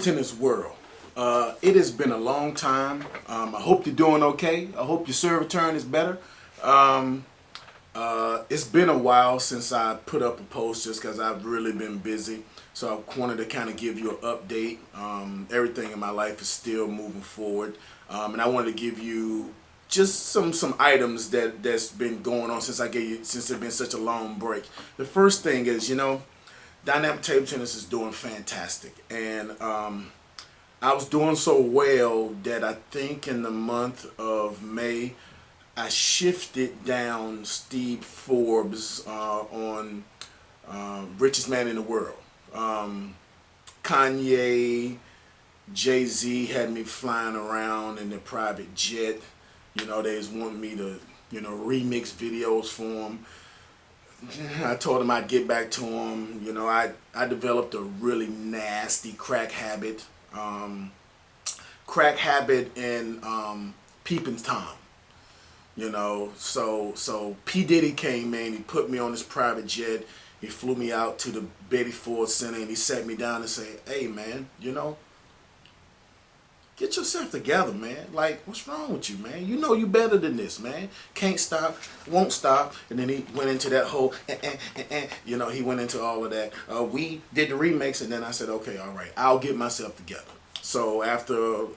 tennis world. It has been a long time. I hope you're doing okay. I hope your serve return is better. It's been a while since I put up a post just because I've really been busy. So I wanted to kind of give you an update. Everything in my life is still moving forward. And I wanted to give you just some items that's been going on since since it's been such a long break. The first thing is, dynamic table tennis is doing fantastic. And I was doing so well that I think in the month of May, I shifted down Steve Forbes on Richest Man in the World. Kanye, Jay-Z had me flying around in their private jet. They just wanted me to, remix videos for them. I told them I'd get back to them. I developed a really nasty crack habit. In peeping Tom. So P. Diddy came in, he put me on his private jet, he flew me out to the Betty Ford Center and he sat me down and said, "Hey man, get yourself together, man. Like, what's wrong with you, man? You better than this, man. Can't stop, won't stop." And then he went into that whole, he went into all of that. We did the remix, and then I said, okay, all right, I'll get myself together. So after a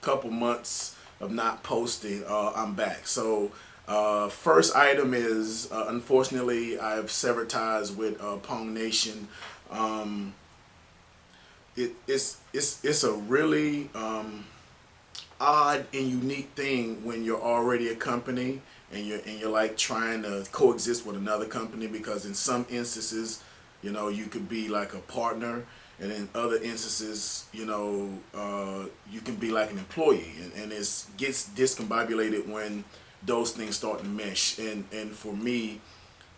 couple months of not posting, I'm back. So first item is, unfortunately, I've severed ties with Pong Nation. It's a really odd and unique thing when you're already a company and you're like trying to coexist with another company, because in some instances, you could be like a partner, and in other instances, you can be like an employee, and it gets discombobulated when those things start to mesh. And for me,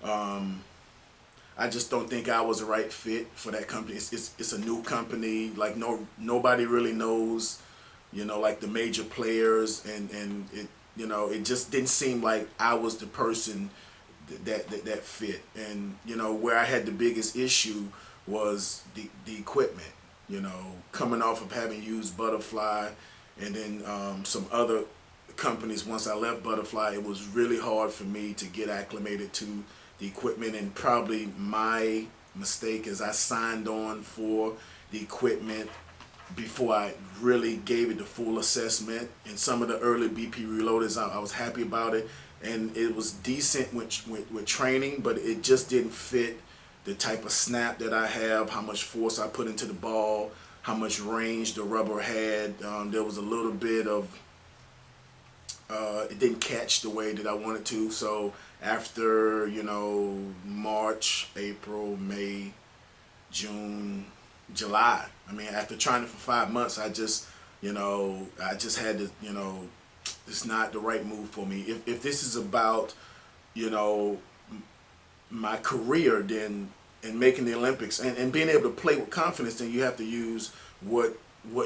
I just don't think I was the right fit for that company. It's a new company. Like nobody really knows, like the major players, and it just didn't seem like I was the person that fit. And where I had the biggest issue was the equipment. Coming off of having used Butterfly, and then some other companies. Once I left Butterfly, it was really hard for me to get acclimated to the equipment, and probably my mistake is I signed on for the equipment before I really gave it the full assessment. In some of the early BP reloaders, I was happy about it, and it was decent with training, but it just didn't fit the type of snap that I have, how much force I put into the ball, how much range the rubber had. There was a little bit of it didn't catch the way that I wanted to. So after March, April, May, June, July, after trying it for 5 months, I just had to, it's not the right move for me. If this is about my career, then, and making the Olympics, and being able to play with confidence, then you have to use what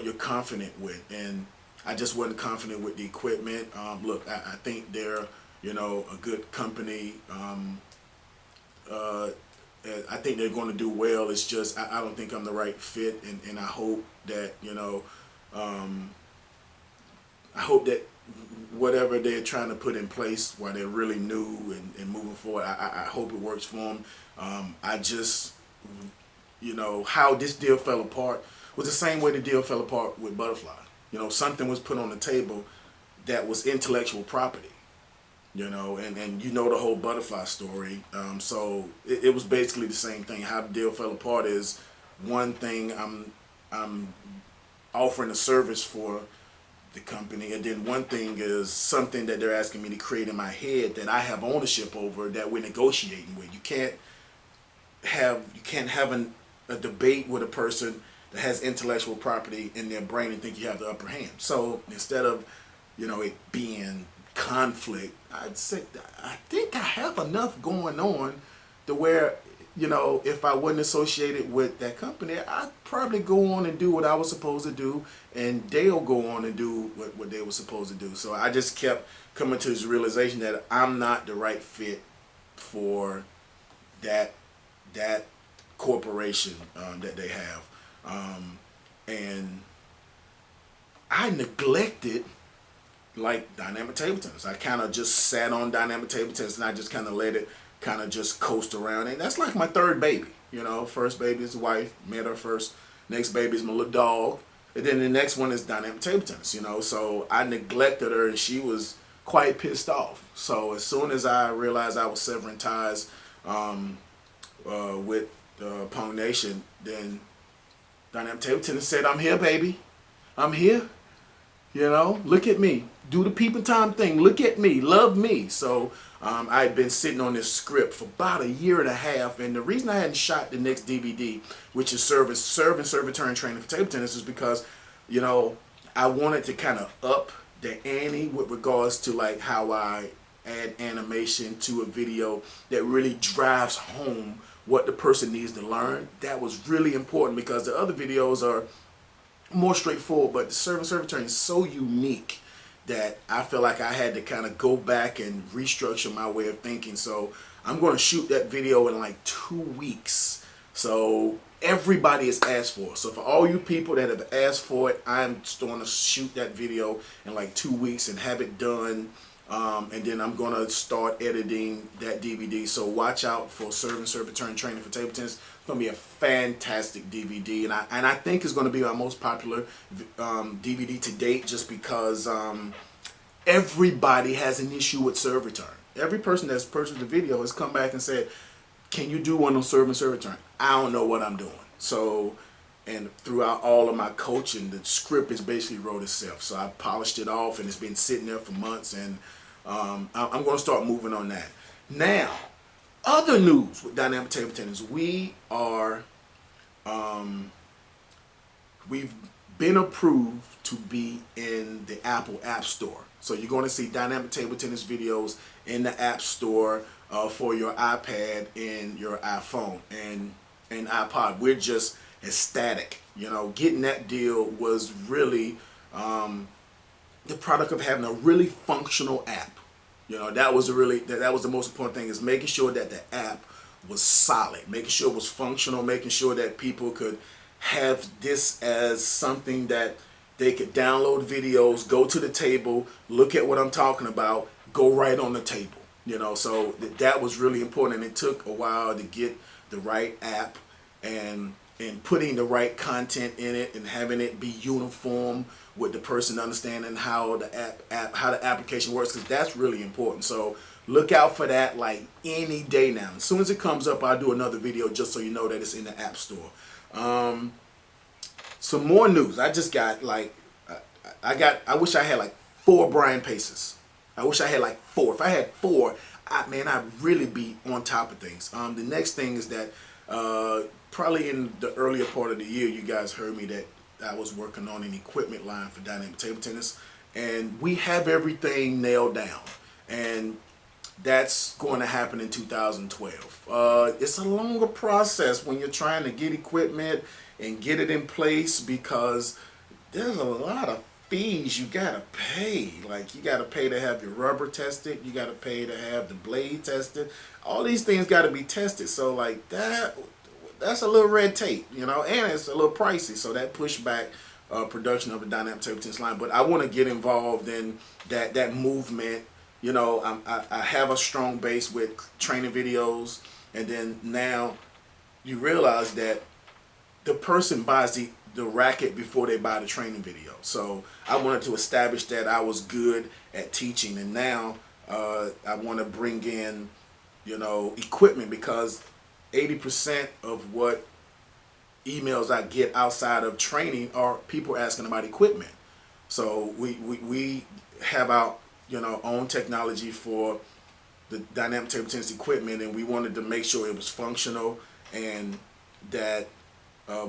you're confident with. And I just wasn't confident with the equipment. Look, I think they're, a good company. I think they're going to do well. It's just I don't think I'm the right fit, and I hope that whatever they're trying to put in place while they're really new and moving forward, I hope it works for them. I just, how this deal fell apart was the same way the deal fell apart with Butterfly. Something was put on the table that was intellectual property, and the whole Butterfly story. So it was basically the same thing. How the deal fell apart is, one thing, I'm offering a service for the company, and then one thing is something that they're asking me to create in my head that I have ownership over, that we're negotiating with. You can't have a debate with a person that has intellectual property in their brain and think you have the upper hand. So instead of it being conflict, I'd say I think I have enough going on to where if I wasn't associated with that company, I'd probably go on and do what I was supposed to do, and they'll go on and do what they were supposed to do. So I just kept coming to this realization that I'm not the right fit for that corporation that they have. And I neglected like dynamic table tennis. I kind of just sat on dynamic table tennis and I just kind of let it kind of just coast around. And that's like my third baby. You know, first baby is wife, met her first. Next baby is my little dog. And then the next one is dynamic table tennis, you know. So I neglected her and she was quite pissed off. So as soon as I realized I was severing ties with Pong Nation, then dynamic table tennis said, I'm here, baby. I'm here. You know, look at me. Do the peeping Tom thing. Look at me. Love me. So I had been sitting on this script for about a year and a half. And the reason I hadn't shot the next DVD, which is serve and return training for table tennis, is because, you know, I wanted to kind of up the ante with regards to like how I add animation to a video that really drives home what the person needs to learn. That was really important because the other videos are more straightforward, but the serve and return is so unique that I feel like I had to kind of go back and restructure my way of thinking. So I'm going to shoot that video in like 2 weeks. So everybody is asked for it. So for all you people that have asked for it, I'm going to shoot that video in like 2 weeks and have it done. And then I'm going to start editing that DVD. So watch out for serve and return training for table tennis. It's going to be a fantastic DVD. And I think it's going to be our most popular DVD to date just because everybody has an issue with serve return. Every person that's purchased the video has come back and said, can you do one on serve and return? I don't know what I'm doing. So, and throughout all of my coaching, the script is basically wrote itself. So I polished it off and it's been sitting there for months, and I'm going to start moving on that. Now, other news with dynamic table tennis, we've been approved to be in the Apple App Store. So you're going to see dynamic table tennis videos in the App Store for your iPad and your iPhone and iPod. We're just ecstatic. You know, getting that deal was really the product of having a really functional app. You know, that was the most important thing, is making sure that the app was solid, making sure it was functional, making sure that people could have this as something that they could download videos, go to the table, look at what I'm talking about, go right on the table. You know, so that was really important, and it took a while to get the right app and putting the right content in it and having it be uniform with the person understanding how the how the application works, because that's really important. So look out for that like any day now. As soon as it comes up, I'll do another video just so you know that it's in the App Store. Some more news. I just got like I wish I had like 4 Brian Paces. I wish I had like 4. If I had 4, I'd really be on top of things. The next thing is that probably in the earlier part of the year, you guys heard me that I was working on an equipment line for dynamic table tennis, and we have everything nailed down, and that's going to happen in 2012. It's a longer process when you're trying to get equipment and get it in place, because there's a lot of fees you gotta pay. Like, you gotta pay to have your rubber tested, you gotta pay to have the blade tested. All these things gotta be tested. So like that's a little red tape, you know, and it's a little pricey. So that pushed back production of the dynamic table tennis line. But I want to get involved in that movement. You know, I have a strong base with training videos, and then now you realize that the person buys the racket before they buy the training video. So I wanted to establish that I was good at teaching, and now I want to bring in, you know, equipment, because 80% of what emails I get outside of training are people asking about equipment. So we have our, you know, own technology for the dynamic table tennis equipment, and we wanted to make sure it was functional and that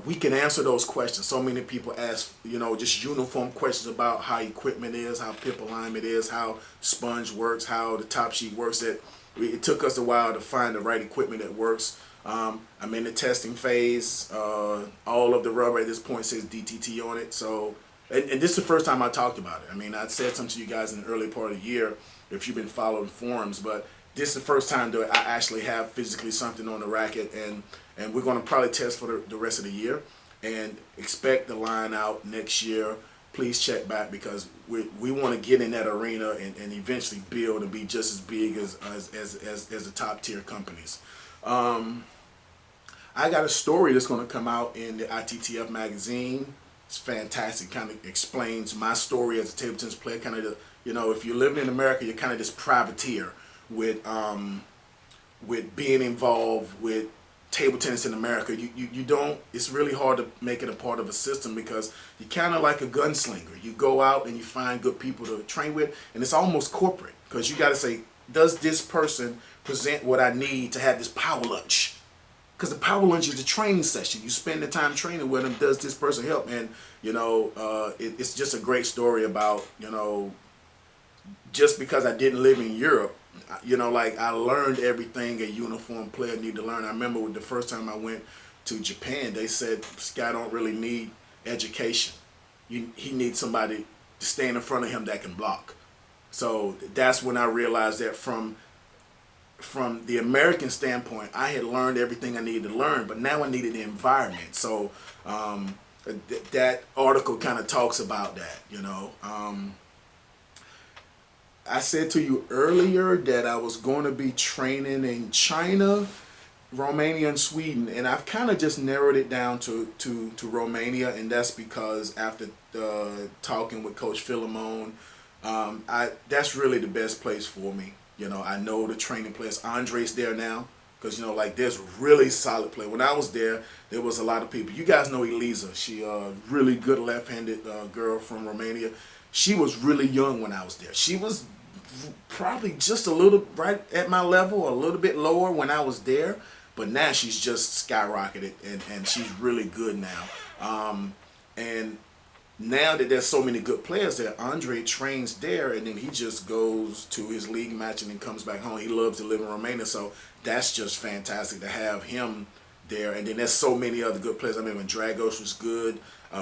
we can answer those questions. So many people ask, you know, just uniform questions about how equipment is, how pip alignment is, how sponge works, how the top sheet works. It took us a while to find the right equipment that works. I'm in the testing phase. All of the rubber at this point says DTT on it. So, and this is the first time I talked about it. I mean, I said something to you guys in the early part of the year if you've been following forums, but this is the first time that I actually have physically something on the racket, and we're going to probably test for the rest of the year. and expect the line out next year. Please check back because we want to get in that arena and eventually build and be just as big as the top tier companies. I got a story that's going to come out in the ITTF magazine. It's fantastic. Kind of explains my story as a table tennis player. Kind of, if you're living in America, you're kind of this privateer with being involved with table tennis in America. You don't. It's really hard to make it a part of a system because you're kind of like a gunslinger. You go out and you find good people to train with, and it's almost corporate because you got to say, does this person present what I need to have this power lunch? Because the power lunch is the training session. You spend the time training with them. Does this person help? And it's just a great story about just because I didn't live in Europe, like I learned everything a uniform player need to learn. I remember with the first time I went to Japan, they said this guy don't really need education. He needs somebody to stand in front of him that can block. So that's when I realized that from the American standpoint, I had learned everything I needed to learn, but now I needed the environment. So that article kind of talks about that, I said to you earlier that I was going to be training in China, Romania, and Sweden, and I've kind of just narrowed it down to Romania, and that's because after talking with Coach Philemon, that's really the best place for me. I know the training players. Andre's there now because, there's really solid play. When I was there was a lot of people. You guys know Eliza. She a really good left-handed girl from Romania. She was really young when I was there. She was probably just a little right at my level, a little bit lower when I was there. But now she's just skyrocketed, and she's really good now. And now that there's so many good players there, Andre trains there, and then he just goes to his league match and then comes back home. He loves to live in Romania, so that's just fantastic to have him there. And then there's so many other good players. I mean, when Dragos was good.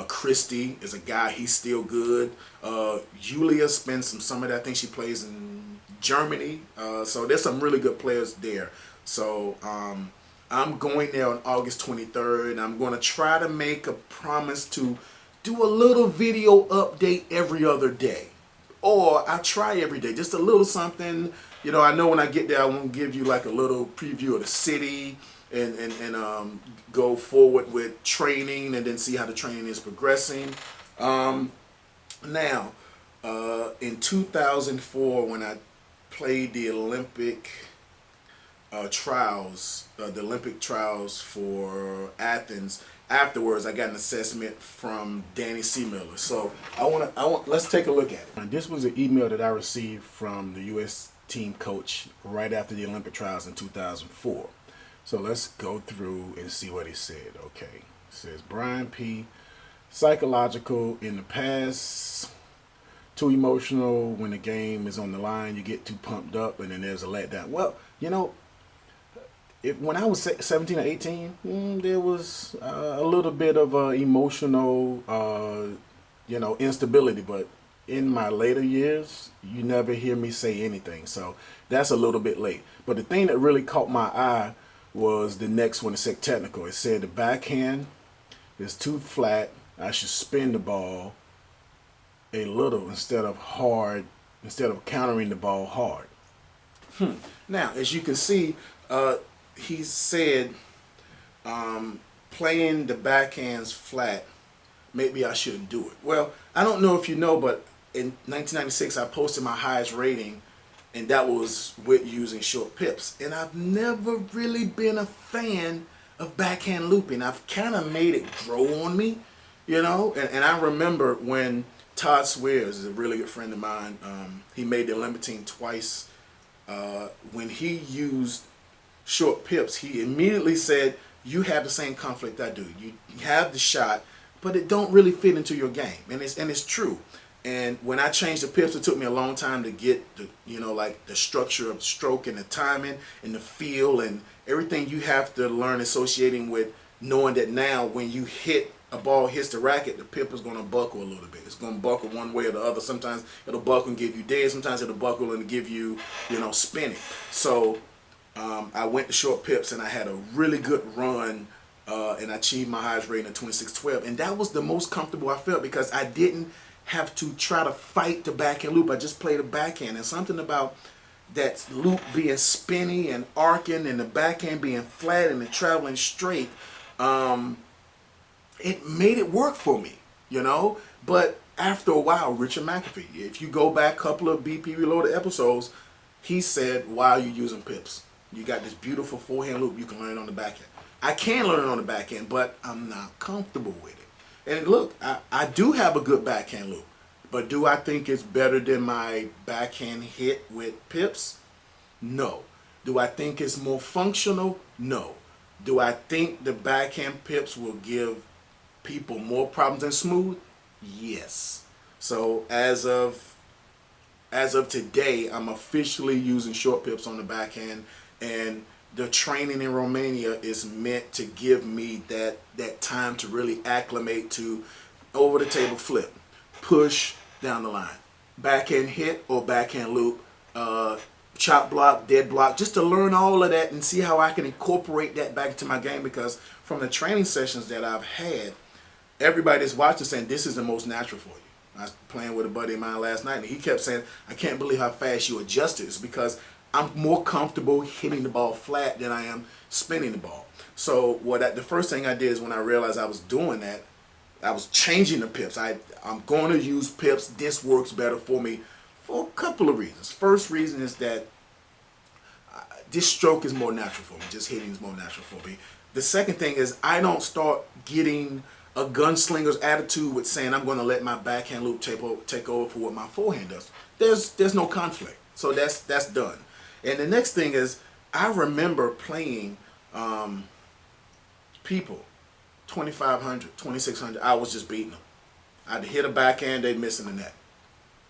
Christy is a guy, he's still good. Julia spends some summer there. I think she plays in Germany. So there's some really good players there. So I'm going there on August 23rd, and I'm going to try to make a promise to do a little video update every other day. Or I try every day, just a little something. I know when I get there, I want to give you like a little preview of the city and go forward with training and then see how the training is progressing. Now, in 2004, when I played the Olympic trials, for Athens, afterwards I got an assessment from Danny C. Miller. So let's take a look at it. This was an email that I received from the U.S. team coach right after the Olympic trials in 2004. So let's go through and see what he said. Okay. It says, Brian P., psychological in the past, too emotional when the game is on the line, you get too pumped up, and then there's a letdown. Well, when I was 17 or 18, there was a little bit of emotional, instability. But in my later years, you never hear me say anything. So that's a little bit late. But the thing that really caught my eye was the next one. It said technical. It said the backhand is too flat. I should spin the ball a little instead of countering the ball hard. Now, as you can see, he said playing the backhands flat, maybe I shouldn't do it. Well, I don't know if you know, but in 1996 I posted my highest rating, and that was with using short pips. And I've never really been a fan of backhand looping. I've kind of made it grow on me, And I remember when Todd Swears is a really good friend of mine. He made the Olympic team twice. When he used short pips, he immediately said, you have the same conflict I do. You have the shot, but it don't really fit into your game. And it's true. And when I changed the pips, it took me a long time to get the structure of the stroke and the timing and the feel and everything you have to learn associating with knowing that now when you hit a ball hits the racket, the pip is going to buckle a little bit. It's going to buckle one way or the other. Sometimes it'll buckle and give you dead. Sometimes it'll buckle and give you, spinning. So I went to short pips, and I had a really good run and I achieved my highest rating of 2612, and that was the most comfortable I felt because I didn't have to try to fight the backhand loop. I just played a backhand, and something about that loop being spinny and arcing and the backhand being flat and traveling straight, it made it work for me, you know. But after a while, Richard McAfee, if you go back a couple of BP Reloaded episodes, he said, why are you using pips? You got this beautiful forehand loop you can learn on the backhand. I can learn it on the backhand, but I'm not comfortable with it. And look, I do have a good backhand loop, but do I think it's better than my backhand hit with pips? No. Do I think it's more functional? No. Do I think the backhand pips will give people more problems than smooth? Yes. So as of today, I'm officially using short pips on the backhand, and the training in Romania is meant to give me that time to really acclimate to over the table flip, push down the line, backhand hit or backhand loop, chop block, dead block, just to learn all of that and see how I can incorporate that back into my game. Because from the training sessions that I've had, everybody's watching saying this is the most natural for you. I was playing with a buddy of mine last night, and he kept saying, I can't believe how fast you adjusted. It's because I'm more comfortable hitting the ball flat than I am spinning the ball. So the first thing I did is when I realized I was doing that, I was changing the pips. I'm going to use pips. This works better for me for a couple of reasons. First reason is that this stroke is more natural for me. Just hitting is more natural for me. The second thing is I don't start getting a gunslinger's attitude with saying I'm going to let my backhand loop take over for what my forehand does. There's no conflict. So that's done. And the next thing is I remember playing people 2,500, 2,600. I was just beating them. I'd hit a backhand, they'd miss in the net.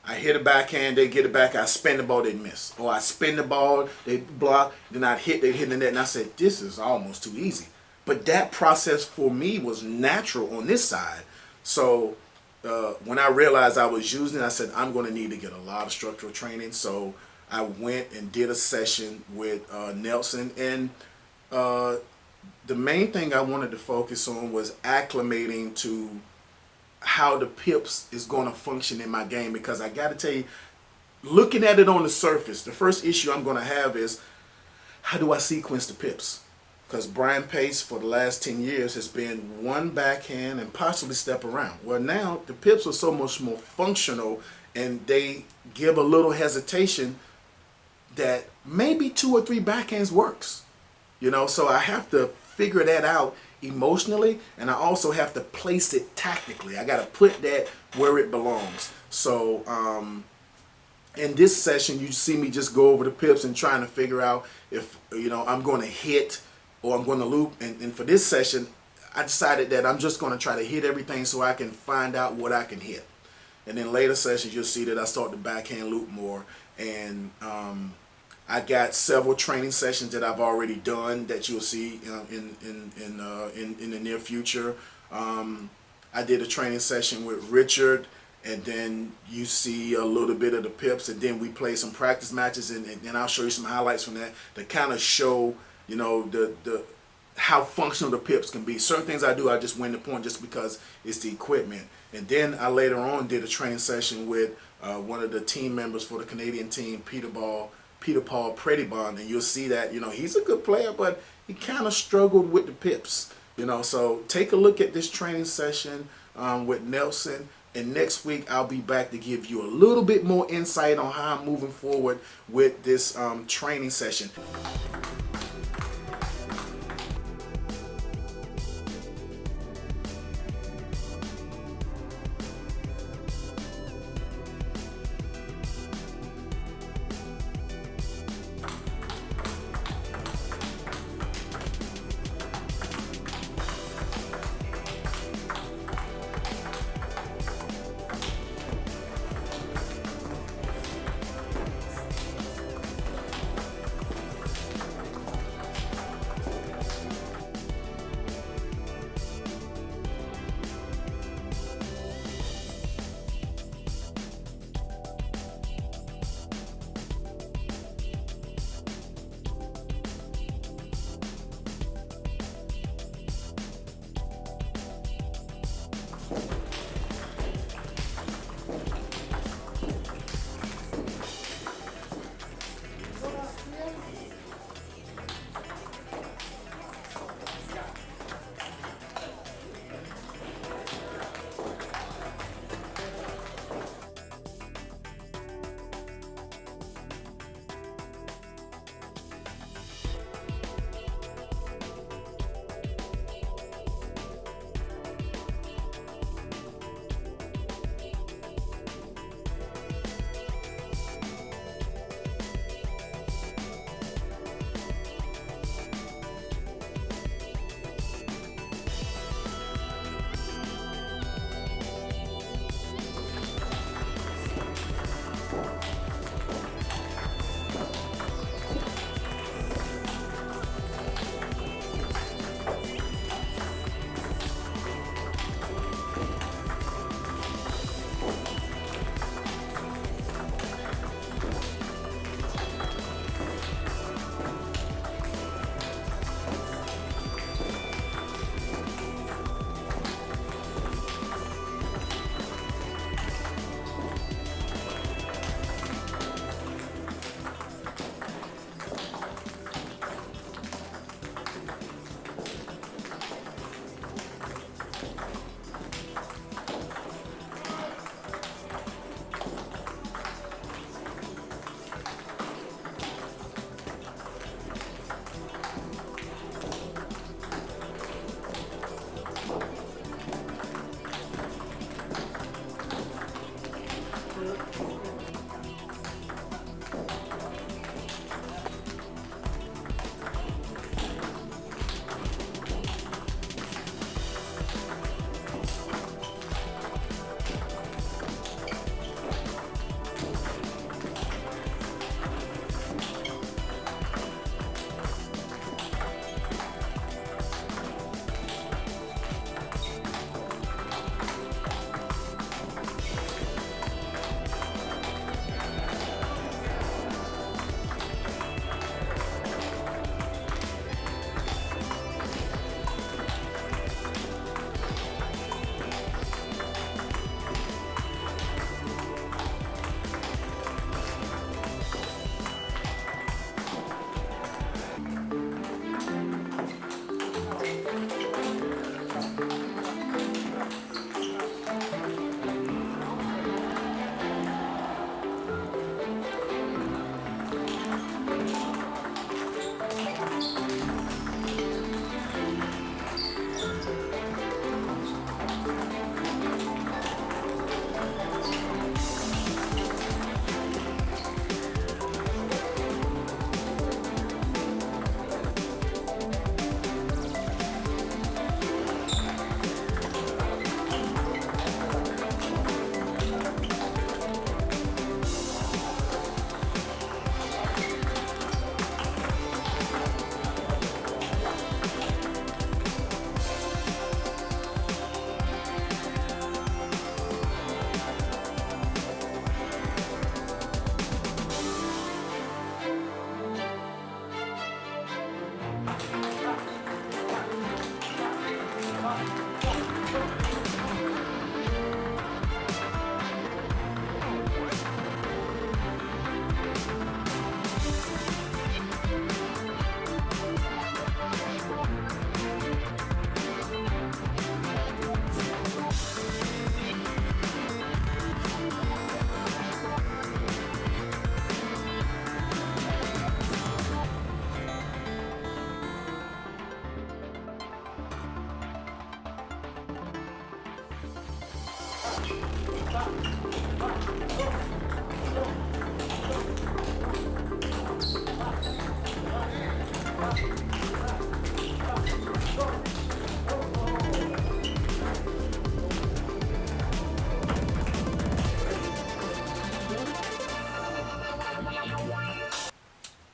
I hit a backhand, they get it back, I spin the ball, they'd miss. Or I spin the ball, they block, then I'd hit, they'd hit in the net. And I said, this is almost too easy. But that process for me was natural on this side. So when I realized I was using it, I said, I'm going to need to get a lot of structural training. So I went and did a session with Nelson. And the main thing I wanted to focus on was acclimating to how the pips is going to function in my game. Because I got to tell you, looking at it on the surface, the first issue I'm going to have is, how do I sequence the pips? Because Brian Pace for the last 10 years has been one backhand and possibly step around. Well, now the pips are so much more functional, and they give a little hesitation that maybe 2 or 3 backhands works. You know, so I have to figure that out emotionally, and I also have to place it tactically. I got to put that where it belongs. So in this session, you see me just go over the pips and trying to figure out if, you know, I'm going to hit or I'm going to loop. And for this session, I decided that I'm just going to try to hit everything so I can find out what I can hit. And then later sessions, you'll see that I start to backhand loop more. And I got several training sessions that I've already done that you'll see in the near future. I did a training session with Richard, and then you see a little bit of the pips, and then we play some practice matches, and then I'll show you some highlights from that to kind of show, you know, the how functional the pips can be. Certain things I do, I just win the point just because it's the equipment. And then I later on did a training session with one of the team members for the Canadian team, Peter Paul Predibon, and you'll see that, you know, he's a good player, but he kind of struggled with the pips, you know. So take a look at this training session with Nelson, and next week I'll be back to give you a little bit more insight on how I'm moving forward with this training session.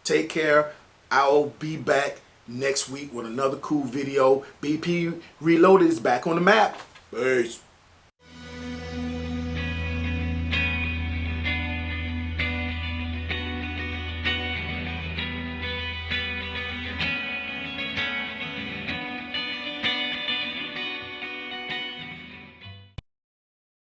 Take care. I'll be back next week with another cool video. BP Reloaded is back on the map. Peace.